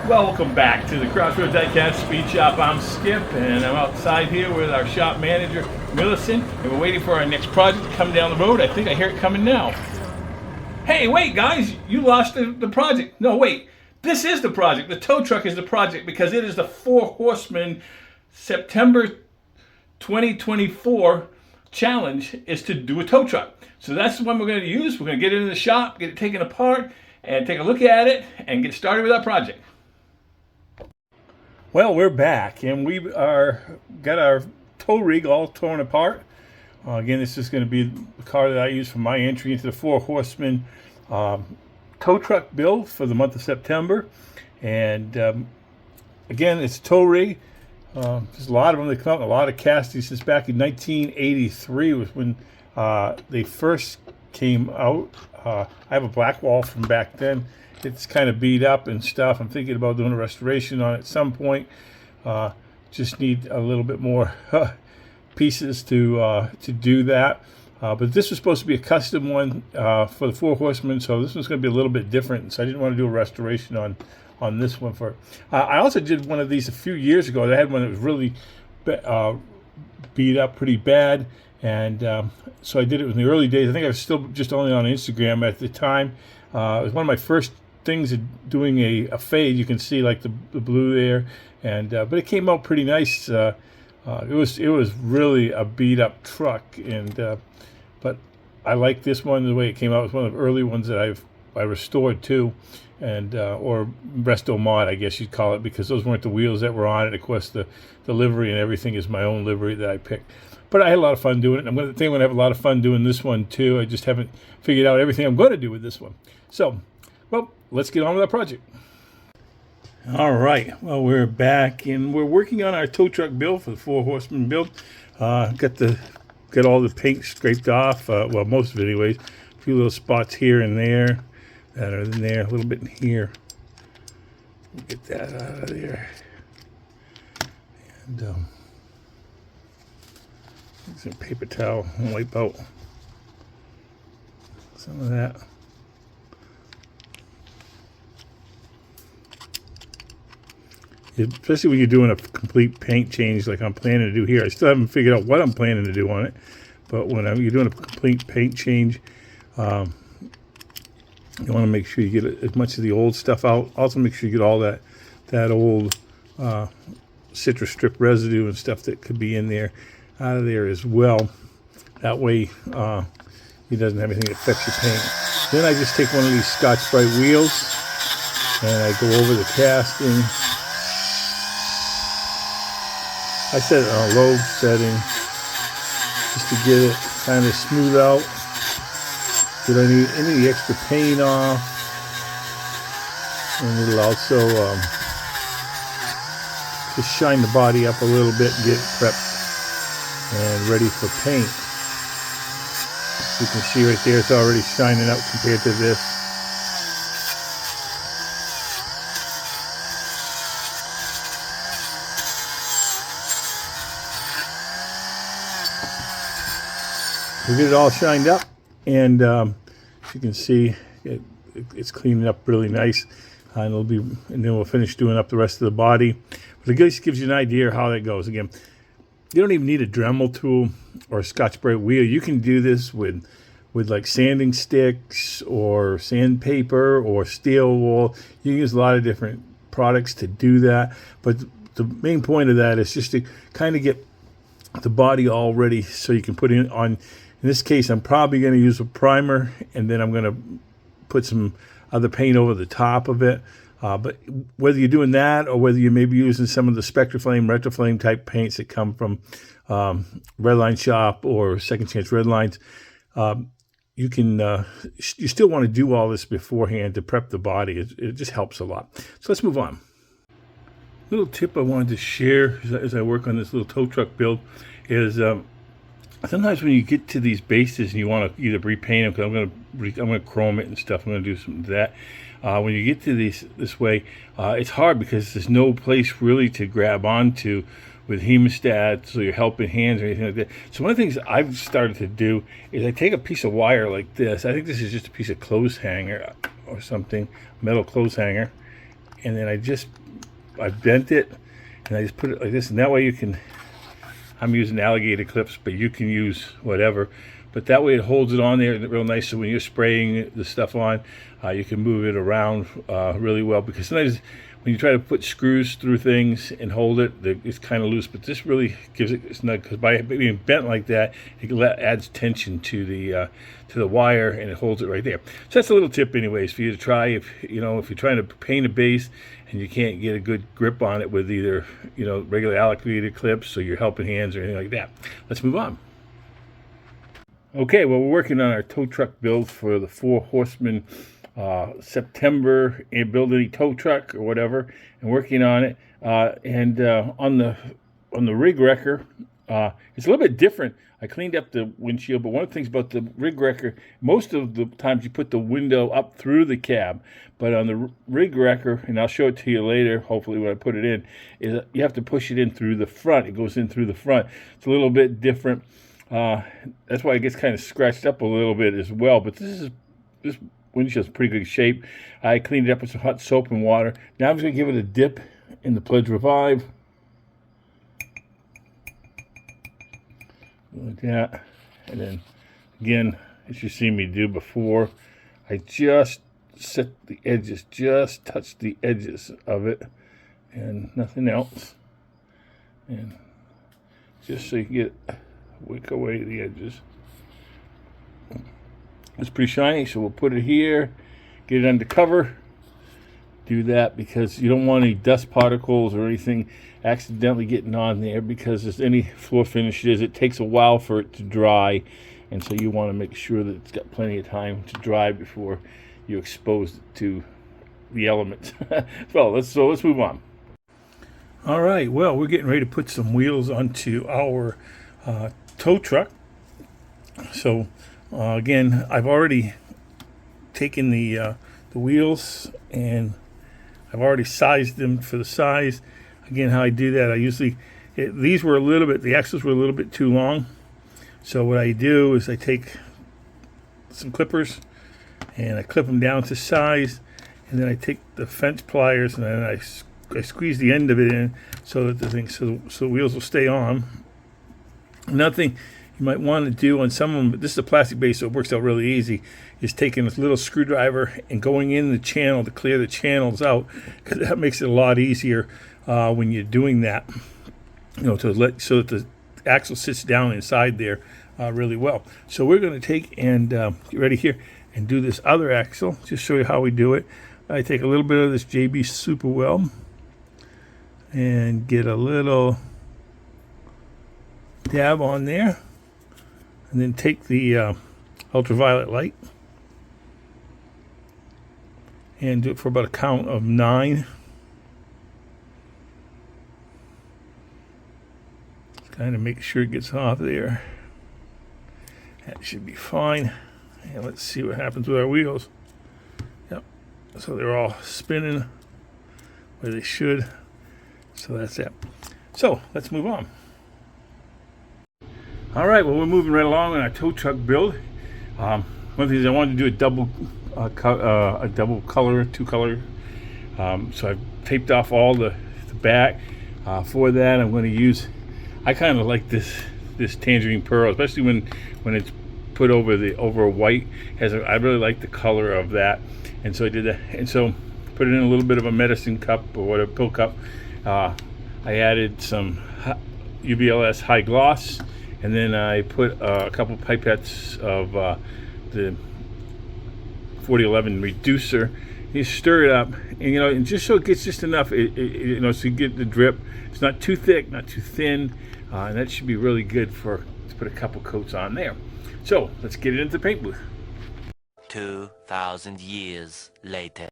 Welcome back to the Crossroads Diecast Speed Shop. I'm Skip, and I'm outside here with our shop manager, Millicent, and we're waiting for our next project to come down the road. I think I hear it coming now. Hey, wait, guys, you lost the project. No, wait, this is the project. The tow truck is the project because it is the Four Horsemen September 2024 challenge is to do a tow truck. So that's the one we're going to use. We're going to get it in the shop, get it taken apart, and take a look at it, and get started with our project. Well, we're back, and we got our tow rig all torn apart. Again, this is going to be the car that I use for my entry into the Four Horsemen tow truck build for the month of September. And again, it's a tow rig. There's a lot of them that come out, a lot of castings since back in 1983 was when they first came out. I have a black wall from back then. It's kind of beat up and stuff. I'm thinking about doing a restoration on it at some point. Just need a little bit more pieces to do that. But this was supposed to be a custom one for the Four Horsemen, so this one's going to be a little bit different. So I didn't want to do a restoration on this one. I also did one of these a few years ago. I had one that was really beat up pretty bad, and so I did it in the early days. I think I was still just only on Instagram at the time. It was one of my first things of doing a fade. You can see like the blue there, and but it came out pretty nice. It was really a beat up truck, and but I like this one the way it came out. It was one of the early ones that I restored too, and or resto mod, I guess you'd call it, because those weren't the wheels that were on it. Of course, the livery and everything is my own livery that I picked. But I had a lot of fun doing it. I'm going to have a lot of fun doing this one too. I just haven't figured out everything I'm going to do with this one. So, well, let's get on with our project. All right. Well, we're back, and we're working on our tow truck build for the Four Horsemen build. Got all the paint scraped off. Well, most of it, anyways. A few little spots here and there that are in there. A little bit in here. Get that out of there. And some paper towel and wipe out some of that. Especially when you're doing a complete paint change like I'm planning to do here. I still haven't figured out what I'm planning to do on it, but when you're doing a complete paint change, you want to make sure you get as much of the old stuff out. Also make sure you get all that old citrus strip residue and stuff that could be in there out of there as well. That way it doesn't have anything that affects your paint. Then I just take one of these Scotch-Brite wheels and I go over the casting. I set it on a low setting just to get it kind of smooth out. Get any of the extra paint off, and it'll also just shine the body up a little bit and get it prepped and ready for paint. You can see right there it's already shining up compared to this. We get it all shined up, and as you can see, it's cleaning up really nice. And then we'll finish doing up the rest of the body. But it just gives you an idea of how that goes. Again, you don't even need a Dremel tool or a Scotch-Brite wheel. You can do this with like sanding sticks or sandpaper or steel wool. You can use a lot of different products to do that. But the main point of that is just to kind of get the body all ready so you can put it on. In this case, I'm probably going to use a primer, and then I'm going to put some other paint over the top of it. But whether you're doing that or whether you may be using some of the Spectraflame, Retroflame type paints that come from Redline Shop or Second Chance Redlines, you still want to do all this beforehand to prep the body. It just helps a lot. So let's move on. Little tip I wanted to share as I work on this little tow truck build is sometimes when you get to these bases and you want to either repaint them, because I'm going to chrome it and stuff. I'm going to do some of that. When you get to this way, it's hard because there's no place really to grab onto with hemostats or your helping hands or anything like that. So one of the things I've started to do is I take a piece of wire like this. I think this is just a piece of clothes hanger or something, metal clothes hanger, and then I bent it, and I just put it like this, and that way you can, I'm using alligator clips, but you can use whatever. But that way it holds it on there real nice, so when you're spraying the stuff on, you can move it around really well. Because sometimes when you try to put screws through things and hold it, it's kind of loose. But this really gives it, it's not, because by being bent like that, it adds tension to the wire, and it holds it right there. So that's a little tip, anyways, for you to try if you're trying to paint a base and you can't get a good grip on it with either regular alligator clips or your helping hands or anything like that. Let's move on. Okay, well, we're working on our tow truck build for the Four Horsemen September ability tow truck or whatever, and working on it. And on the rig wrecker, it's a little bit different. I cleaned up the windshield, but one of the things about the rig wrecker, most of the times you put the window up through the cab, but on the rig wrecker, and I'll show it to you later, hopefully when I put it in, is you have to push it in through the front. It goes in through the front. It's a little bit different. That's why it gets kind of scratched up a little bit as well. But this windshield's pretty good shape. I cleaned it up with some hot soap and water. Now I'm just going to give it a dip in the Pledge Revive. Like that. And then, again, as you see me do before, I just set the edges, just touch the edges of it, and nothing else. And just so you get wick away the edges. It's pretty shiny, so we'll put it here, get it under cover. Do that because you don't want any dust particles or anything accidentally getting on there, because as any floor finish is, it takes a while for it to dry, and so you want to make sure that it's got plenty of time to dry before you expose it to the elements. So let's move on. All right, well, we're getting ready to put some wheels onto our tow truck. So again, I've already taken the wheels, and I've already sized them for the size. Again, how I do that, I usually, these were a little bit, the axles were a little bit too long. So what I do is I take some clippers and I clip them down to size, and then I take the fence pliers and then I squeeze the end of it in so that so the wheels will stay on. Another thing you might want to do on some of them, but this is a plastic base, so it works out really easy, is taking this little screwdriver and going in the channel to clear the channels out, because that makes it a lot easier when you're doing that, so that the axle sits down inside there really well. So we're going to take and get ready here and do this other axle. Just show you how we do it. I take a little bit of this JB Super Weld and get a little dab on there, and then take the ultraviolet light and do it for about a count of 9. Kind of make sure it gets off there. That should be fine. And let's see what happens with our wheels. Yep. So they're all spinning where they should. So that's it. So let's move on. All right. Well, we're moving right along on our tow truck build. One of the things I wanted to do a double color, 2-color. So I've taped off all the back. For that, I'm going to use. I kind of like this tangerine pearl, especially when it's put over white. I really like the color of that, and so I did that. And so put it in a little bit of a medicine cup or whatever, pill cup. I added some UBLS high gloss, and then I put a couple pipettes of the 4011 reducer. You stir it up, and and just so it gets just enough, so you get the drip. It's not too thick, not too thin, and that should be really good to put a couple coats on there. So let's get it into the paint booth. 2,000 years later.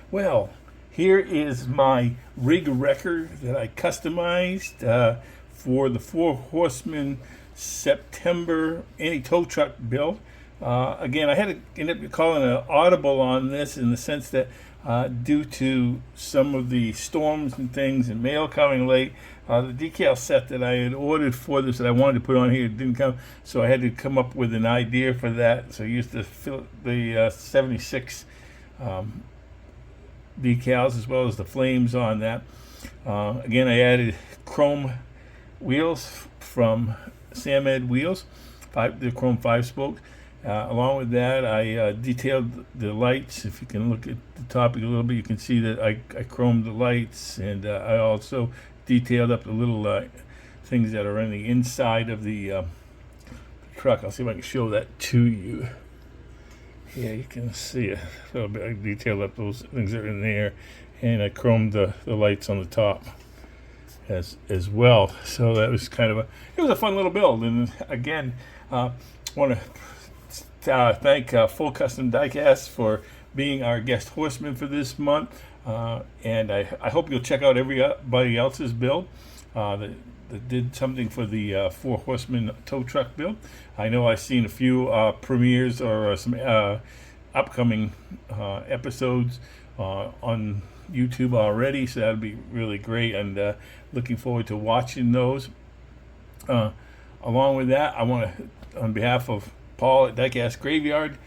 Well, here is my rig wrecker that I customized for the Four Horsemen September anti-tow truck build. Again, I had to end up calling an audible on this in the sense that due to some of the storms and things and mail coming late, the decal set that I had ordered for this that I wanted to put on here didn't come, so I had to come up with an idea for that. So I used the 76 decals as well as the flames on that. Again, I added chrome wheels from Sam Ed Wheels, the chrome 5-spoke. Along with that, I detailed the lights. If you can look at the topic a little bit, you can see that I chromed the lights, and I also detailed up the little things that are on the inside of the truck. I'll see if I can show that to you. Yeah, you can see it a little bit. I detailed up those things that are in there, and I chromed the lights on the top as well. So that was kind of it was a fun little build. And again, want to thank Full Custom Diecast for being our guest horseman for this month. And I hope you'll check out everybody else's build that did something for the 4 Horsemen tow truck build. I know I've seen a few premieres or some upcoming episodes on YouTube already, so that'll be really great, and looking forward to watching those. Along with that, I want to, on behalf of Paul at Diecast Graveyard,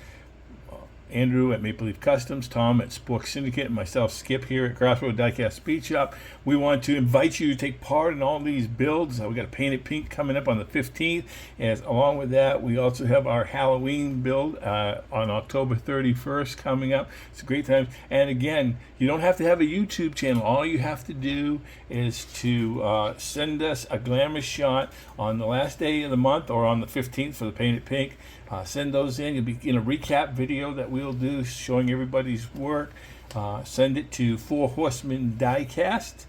Andrew at Maple Leaf Customs, Tom at Spork Syndicate, and myself, Skip, here at Crossroad Diecast Speed Shop. We want to invite you to take part in all these builds. We got a Painted Pink coming up on the 15th. And along with that, we also have our Halloween build on October 31st coming up. It's a great time. And again, you don't have to have a YouTube channel. All you have to do is to send us a glamour shot on the last day of the month or on the 15th for the Painted Pink. Send those in. You'll be in a recap video that we'll do showing everybody's work. Send it to 4 Horsemen Diecast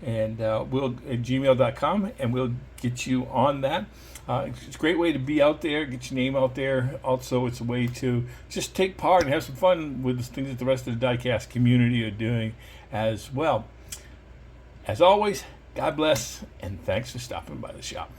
and we'll at gmail.com, and we'll get you on that. It's a great way to be out there, get your name out there. Also, it's a way to just take part and have some fun with the things that the rest of the Diecast community are doing as well. As always, God bless, and thanks for stopping by the shop.